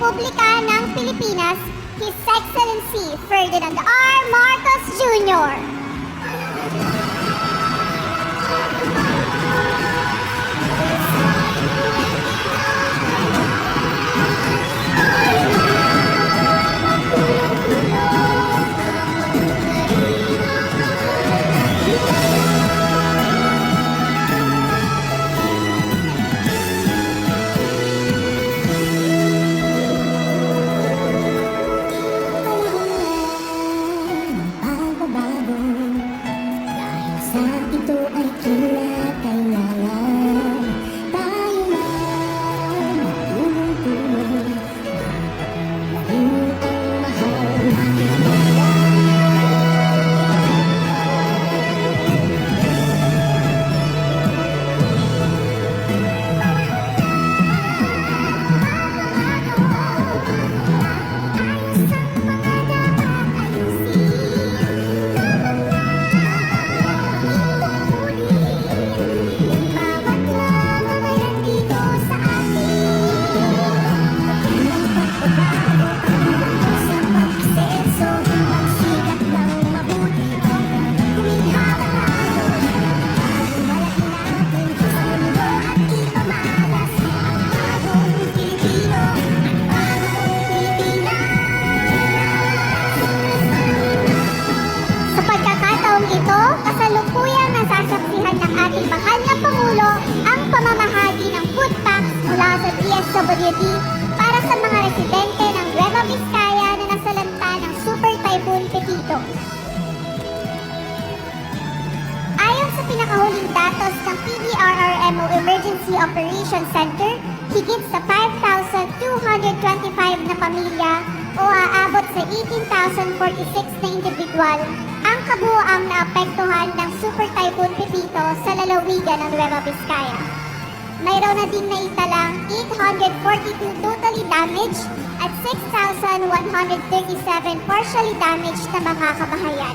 Republika ng Pilipinas, His Excellency Ferdinand R. Marcos Jr. Ito, kasalukuyang nasasaksihan ng ating mahal na Pangulo ang pamamahagi ng food packs mula sa DSWD para sa mga residente ng Nueva Vizcaya na nasalanta ng Super Typhoon Pepito. Ayon sa pinakahuling datos ng PDRRMO Emergency Operations Center, higit sa 5,225 na pamilya o aabot sa 18,046 na individual ang kabuuang naapektuhan ng Super Typhoon Pepito sa lalawigan ng Nueva Vizcaya. Mayroon na din naitalang 842 totally damaged at 6,137 partially damaged na mga kabahayan.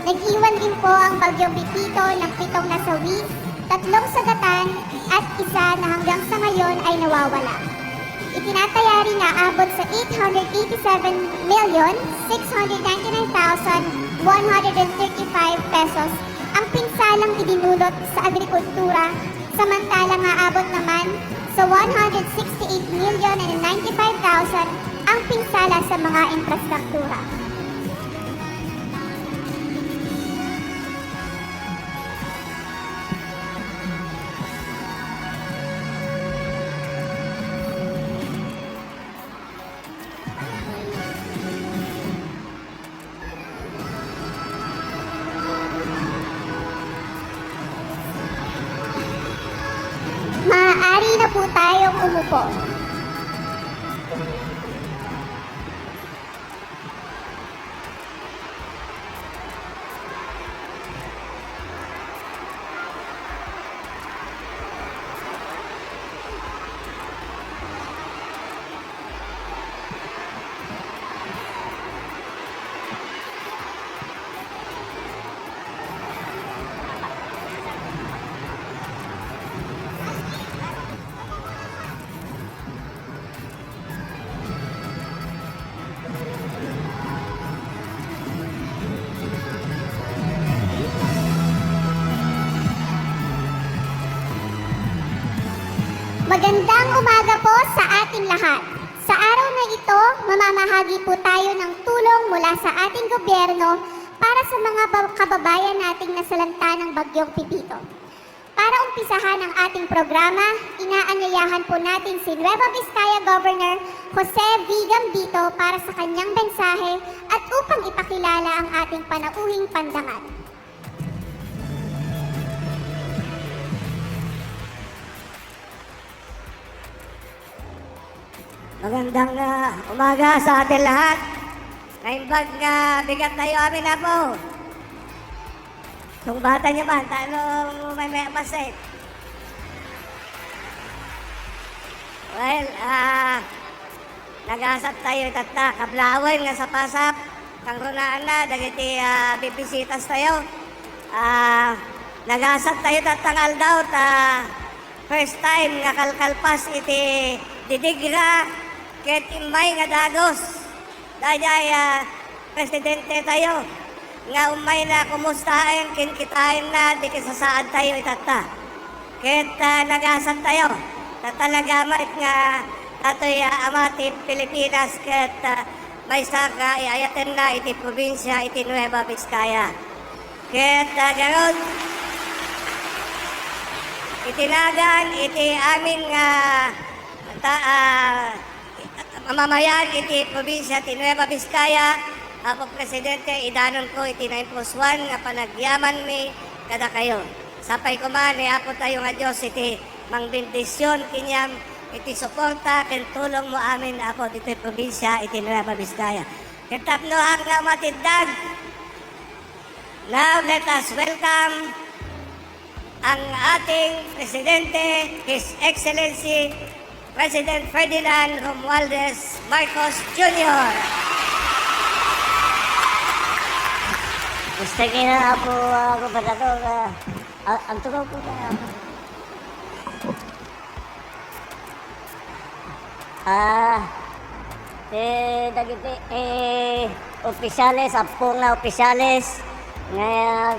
Nag-iwan din po ang Bagyong Pepito ng 7 nasawi, 3 sagatan at 1 na hanggang sa ngayon ay nawawala. Itinataya rin na abot sa 887,699,135 pesos ang pinsalang idinulot sa agrikultura, samantalang aabot naman sa 168,095,000 ang pinsala sa mga infrastruktura. Maaari na po tayong umupo. Magandang umaga po sa ating lahat. Sa araw na ito, mamamahagi po tayo ng tulong mula sa ating gobyerno para sa mga kababayan nating nasalanta ng Bagyong Pepito. Para umpisahan ang ating programa, inaanyayahan po natin si Nueva Vizcaya Governor Jose V. Gambito para sa kanyang mensahe at upang ipakilala ang ating panauhing pandangal. Magandang umaga sa ating lahat. Naimbag bigat tayo amin na po. Kung bata niyo man, talong may masit. Well, nagasap tayo tata, kablawin nga sa pasap. Kang runaan na, dagiti bibisitas tayo. Nagasap tayo tatangal daw, first time nga kalkalpas iti didigra ket imay nga dagos. Dayay presidente tayo. Nga umay na kumustahin, kinkitain na, di kasasaad tayo itata. Ket nagasan tayo. Tatalaga mait nga ato'y amati Pilipinas ket may saka iayaten na iti probinsya iti Nueva Vizcaya. Ket garon itinagan iti aming mamamayan iti probinsya iti Nueva Vizcaya. Apo Presidente, idanon ko iti 9+1 nga panagyaman mi kada kayo. Sapay ko man, apo tayo nga Diyos iti mangbendisyon kinyam iti suporta ken tulong mo amin apo dito probinsya iti Nueva Vizcaya. Ketapno ang nga matiddag. Now let us welcome ang ating Presidente, His Excellency President Ferdinand Romualdez Marcos Jr. Gusto na po ako Gobernador. Ang tugaw po kaya. Dagiti opisyales, apong na opisyales nga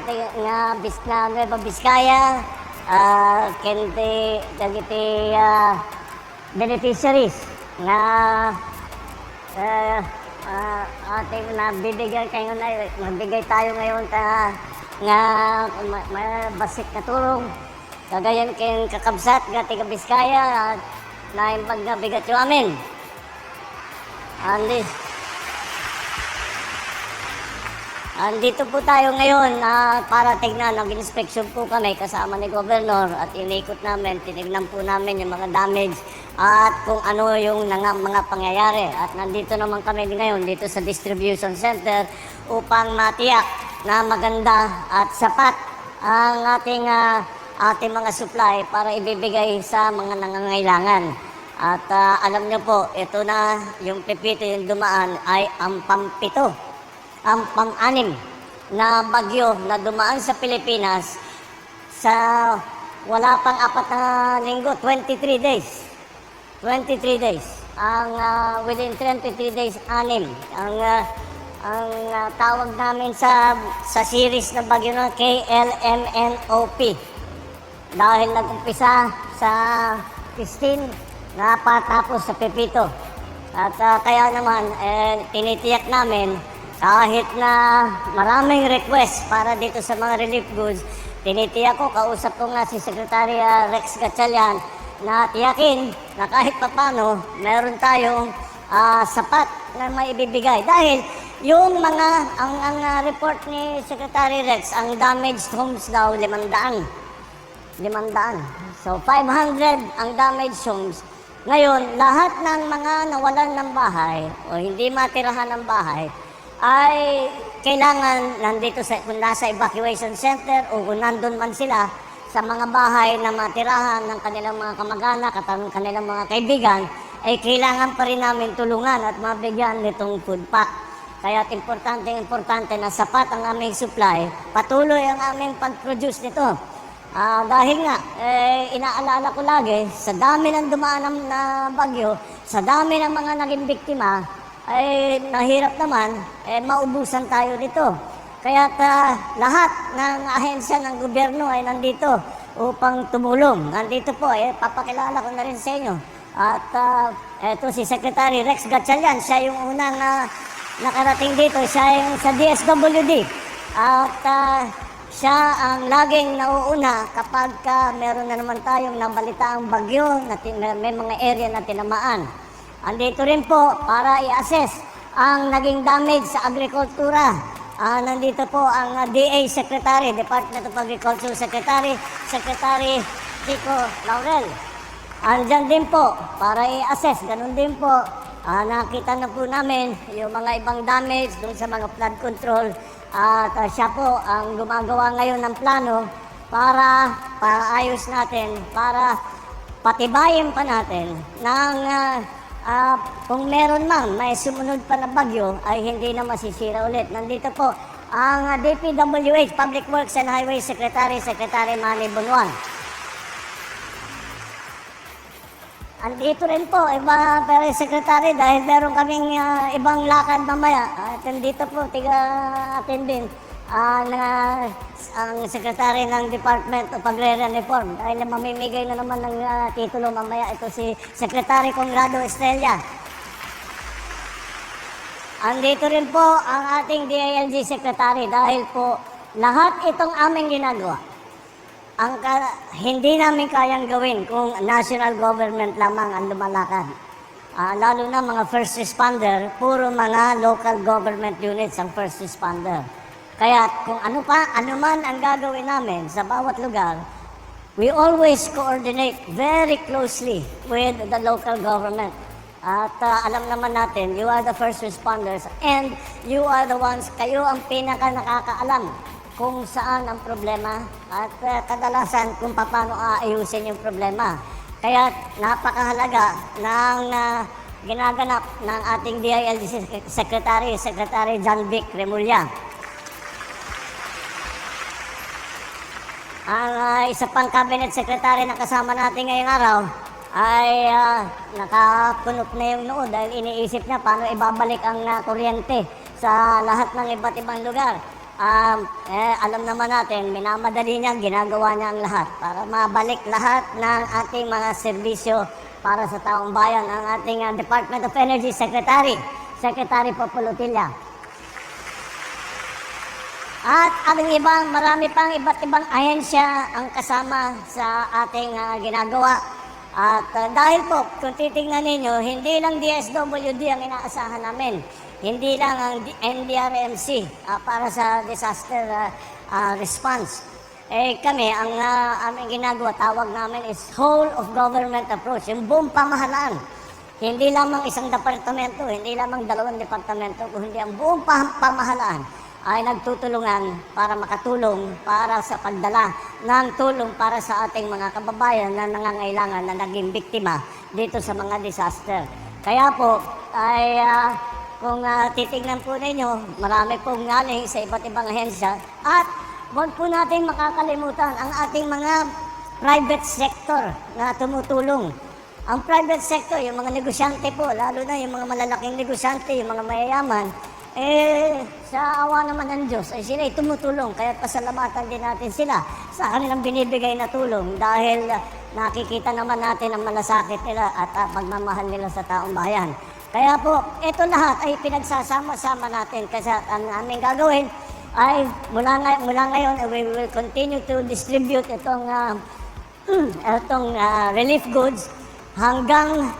Nueva Vizcaya, kente dagiti beneficiaries nga ating nabibigyan kayo na, magbigay tayo ngayon nga basik na tulong. Kagayan kayong kakabsat nga tiga Vizcaya na yung pagbigat yung amin. Andito po tayo ngayon para tignan, nag-inspection po kami kasama ni Governor at inikot namin, tinignan po namin yung mga damage at kung ano yung mga pangyayari. At nandito naman kami ngayon dito sa distribution center upang matiyak na maganda at sapat ang ating mga supply para ibibigay sa mga nangangailangan. At alam niyo po, ito na yung pepito yung dumaan ay ang ang pang-anim na bagyo na dumaan sa Pilipinas sa wala pang 4 na linggo, 23 days. 23 days. Ang within 23 days, 6. Ang tawag namin sa series na bagyo na KLMNOP. Dahil nag-umpisa sa 15 na patapos sa Pepito. At kaya naman, tinitiyak namin kahit na maraming request para dito sa mga relief goods, tinitiyak ko, kausap ko nga si Secretary Rex Gatchalian na tiyakin na kahit papano, meron tayong sapat na maibibigay. Dahil yung ang report ni Secretary Rex, ang damaged homes daw, 500. So, 500 ang damaged homes. Ngayon, lahat ng mga nawalan ng bahay o hindi matirahan ng bahay, ay kailangan nandito kung nasa evacuation center o kung nandun man sila sa mga bahay na matirahan ng kanilang mga kamag-anak at ang kanilang mga kaibigan, ay kailangan pa rin namin tulungan at mabigyan nitong food pack. Kaya importante na sapat ang aming supply, patuloy ang aming pag-produce nito. Dahil nga, inaalala ko lagi, sa dami ng dumaan na bagyo, sa dami ng mga naging biktima, ay nahirap naman, maubusan tayo dito. Kaya lahat ng ahensya ng gobyerno ay nandito upang tumulong. Nandito po, papakilala ko na rin sa inyo. At eto si Secretary Rex Gatchalian, siya yung unang nakarating dito, siya yung sa DSWD. At siya ang laging nauuna kapag meron na naman tayong nabalitaang bagyo, may mga area na tinamaan. Andito rin po para i-assess ang naging damage sa agrikultura. Nandito po ang DA Secretary, Department of Agriculture Secretary Chico Laurel. Andyan din po para i-assess, ganun din po. Nakita na po namin yung mga ibang damage dun sa mga flood control. At siya po ang gumagawa ngayon ng plano para paayos natin, para patibayin pa natin ng kung meron man may sumunod pa na bagyo ay hindi na masisira ulit. Nandito po ang DPWH, Public Works and Highway Secretary Manny Bunuan. andito rin po, iba pero secretary dahil meron kaming ibang lakad mamaya. At andito po, tiga-atin din ang secretary ng Department of Agrarian Reform dahil mamimigay na naman ng titulo mamaya. Ito si Secretary Conrado Estrella. Andito rin po ang ating DILG Secretary dahil po lahat itong aming ginagawa hindi namin kayang gawin kung national government lamang ang lumalakad. Lalo na mga first responder, puro mga local government units ang first responder. Kaya kung ano man ang gagawin namin sa bawat lugar, we always coordinate very closely with the local government. At alam naman natin, you are the first responders and you are the ones, kayo ang pinaka nakakaalam kung saan ang problema at kadalasan kung paano aayusin yung problema. Kaya napakahalaga ng ginaganap ng ating DILG Secretary John Vic Remulla. Ang isa pang cabinet secretary na kasama natin ngayong araw ay nakapunot na yung noo dahil iniisip niya paano ibabalik ang kuryente sa lahat ng iba't ibang lugar. Alam naman natin, minamadali niya, ginagawa niya ang lahat para mabalik lahat ng ating mga serbisyo para sa taong bayan. Ang ating Department of Energy Secretary Popolutilla. At marami pang iba't ibang ahensya ang kasama sa ating ginagawa. At dahil po, kung titingnan ninyo, hindi lang DSWD ang inaasahan namin. Hindi lang ang NDRMC para sa disaster response. Kami, ang aming ginagawa, tawag namin is whole of government approach, yung buong pamahalaan. Hindi lamang isang departamento, hindi lamang 2 departamento, kundi ang buong pamahalaan ay nagtutulungan para makatulong para sa pagdala ng tulong para sa ating mga kababayan na nangangailangan na naging biktima dito sa mga disaster. Kaya po, ay kung titignan po ninyo, marami pong galing sa iba't ibang ahensya at huwag po natin makakalimutan ang ating mga private sector na tumutulong. Ang private sector, yung mga negosyante po, lalo na yung mga malalaking negosyante, yung mga mayayaman, sa awa naman ng Diyos, ay sila tumutulong. Kaya pasalamatan din natin sila sa kanilang binibigay na tulong dahil nakikita naman natin ang malasakit nila at pagmamahal nila sa taong bayan. Kaya po, ito lahat ay pinagsasama-sama natin kasi ang aming gagawin ay mula ngayon, we will continue to distribute itong relief goods hanggang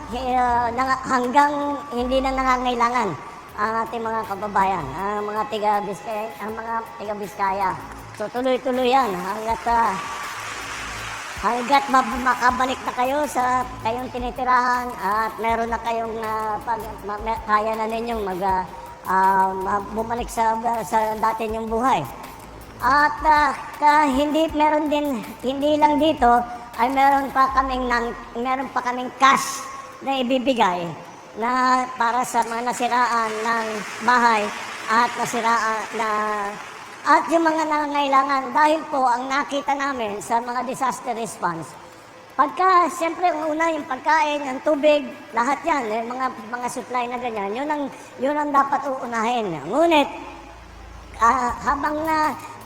hindi na nangangailangan ang ating mga kababayan, ang mga tiga-Biskaya. So tuloy-tuloy yan hanggat makabalik na kayo sa kayong tinitirahan at meron na kayong kaya na ninyong bumalik sa dati ninyong buhay. At hindi lang dito ay meron pa kaming cash na ibibigay na para sa mga nasiraan ng bahay at at yung mga nangangailangan dahil po ang nakita namin sa mga disaster response. Siyempre, una yung pagkain, ang tubig, lahat yan, yung mga supply na ganyan, yun ang dapat uunahin. Ngunit, habang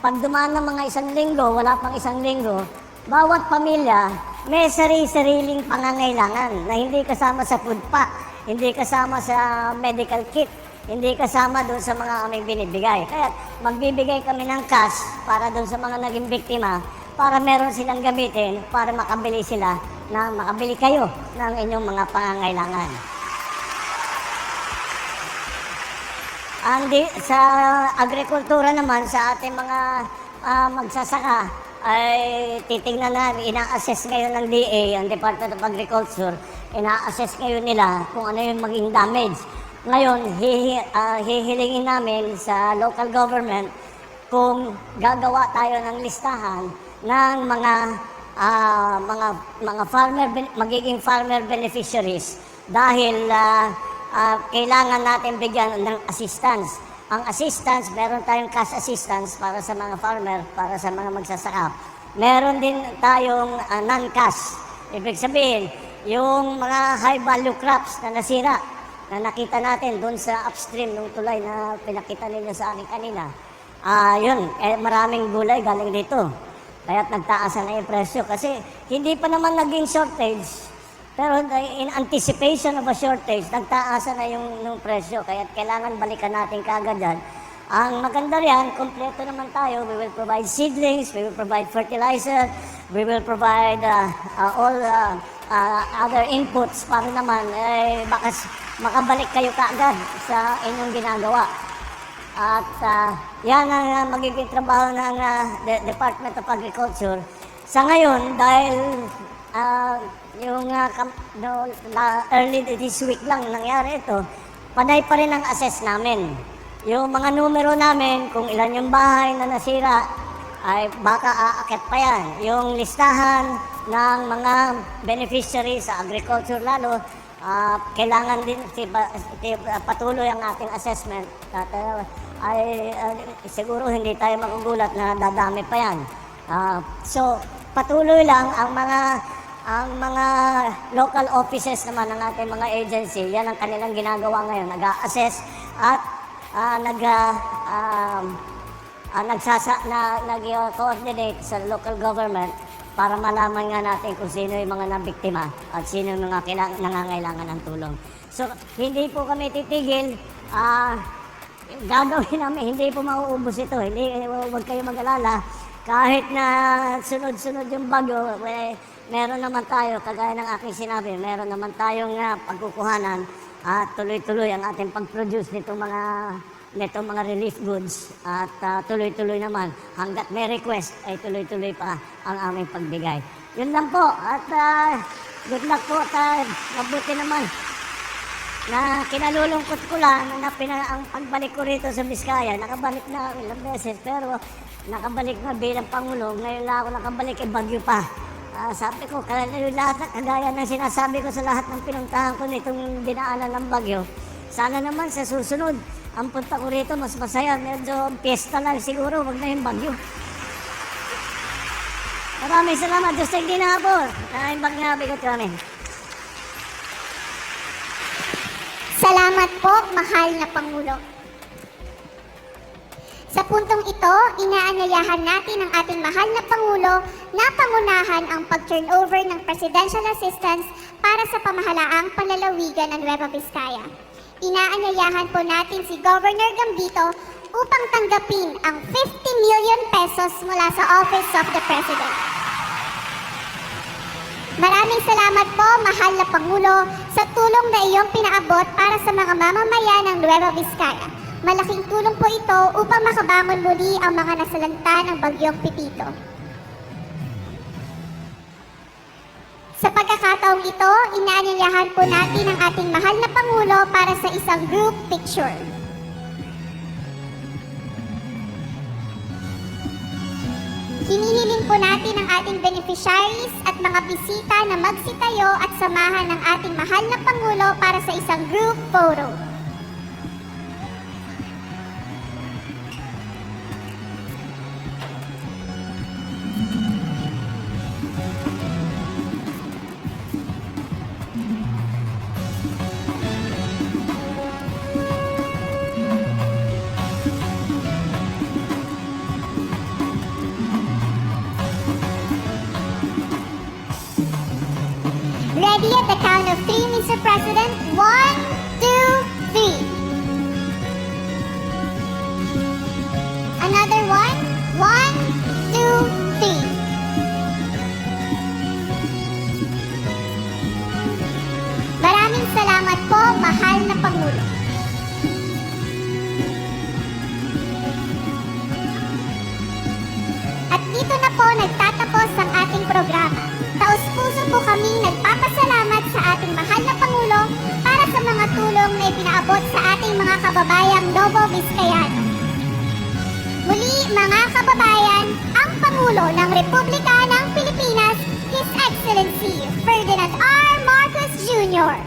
pag dumaan ng mga 1 linggo, wala pang 1 linggo, bawat pamilya may sariling pangangailangan na hindi kasama sa food pack, hindi kasama sa medical kit, hindi kasama doon sa mga aming binibigay. Kaya magbibigay kami ng cash para doon sa mga naging biktima para meron silang gamitin para makabili kayo ng inyong mga pangangailangan. Sa agrikultura naman, sa ating mga magsasaka, ay titingnan namin, ina-assess ngayon ng DA, ang Department of Agriculture, ina-assess ngayon nila kung ano yung maging damage. Ngayon, hihilingin namin sa local government kung gagawa tayo ng listahan ng magiging farmer beneficiaries dahil kailangan natin bigyan ng assistance. Ang assistance, meron tayong cash assistance para sa mga farmer, para sa mga magsasaka. Meron din tayong non-cash. Ibig sabihin, yung mga high value crops na nasira na nakita natin doon sa upstream ng tulay na pinakita ninyo sa akin kanina. Yun, maraming gulay galing dito. Kaya't nagtaasan na yung presyo kasi hindi pa naman naging shortage. Pero in anticipation of a shortage, nagtaasan na yung presyo. Kaya't kailangan balikan natin kaagad yan. Ang maganda riyan, kompleto naman tayo. We will provide seedlings, we will provide fertilizer, we will provide all other inputs para naman makabalik kayo kaagad sa inyong ginagawa. At yan ang magiging trabaho ng Department of Agriculture. Sa ngayon, dahil early this week lang nangyari ito, panay pa rin ang assess namin. Yung mga numero namin, kung ilan yung bahay na nasira, ay baka aakyat pa yan. Yung listahan ng mga beneficiaries sa agriculture lalo, kailangan din patuloy ang ating assessment. At siguro hindi tayo magugulat na dadami pa yan. So patuloy lang ang mga local offices naman ng ating mga agency, yan ang kanilang ginagawa ngayon, nag-a-assess at nag-coordinate sa local government para malaman nga natin kung sino yung mga nabiktima at sino yung mga nangangailangan ng tulong. So, hindi po kami titigil. Gagawin namin, hindi po mauubos ito. Huwag kayo mag-alala. Kahit na sunod-sunod yung bagyo, meron naman tayo, kagaya ng aking sinabi, meron naman tayong pagkukuhanan at tuloy-tuloy ang ating pag-produce nitong mga relief goods at tuloy-tuloy naman hanggat may request ay tuloy-tuloy pa ang aming pagbigay. Yun lang po at good luck po at mabuti naman na kinalulungkot ko lang na ang pagbalik ko rito sa Biskaya, nakabalik na ilang beses pero nakabalik na bilang Pangulo, ngayon lang ako nakabalik bagyo pa. Sabi ko, lahat kagaya ng sinasabi ko sa lahat ng pinuntahan ko nitong dinaanan ng bagyo, sana naman sa susunod, ang punta ko rito mas masaya, medyo piyesta lang siguro, wag na yung bagyo. Maraming salamat, Diyos hindi na po. Naimbag nga bigot kami. Salamat po, mahal na Pangulo. Sa puntong ito, inaanyayahan natin ang ating mahal na Pangulo na pangunahan ang pag-turnover ng presidential assistance para sa pamahalaang panlalawigan ng Nueva Vizcaya. Inaanyayahan po natin si Governor Gambito upang tanggapin ang 50 million pesos mula sa Office of the President. Maraming salamat po, mahal na Pangulo, sa tulong na iyong pinaabot para sa mga mamamayan ng Nueva Vizcaya. Malaking tulong po ito upang makabangon muli ang mga nasalanta ng Bagyong Pipito. Sa pagkakataong ito, inaanyayahan po natin ang ating mahal na Pangulo para sa isang group picture. Hinihiling po natin ang ating beneficiaries at mga bisita na magsitayo at samahan ng ating mahal na Pangulo para sa isang group photo. Ready at the count of 3, Mr. President. 1, 2, 3. Another 1. 1, 2, 3. Maraming salamat po, mahal na Pangulo. At dito na po nagtatapos ang ating programa. Taos-puso po kaming nagpapasalamat sa ating mahal na Pangulo para sa mga tulong na ipinaabot sa ating mga kababayang Novo Vizcayano. Muli mga kababayan, ang Pangulo ng Republika ng Pilipinas, His Excellency Ferdinand R. Marcos Jr.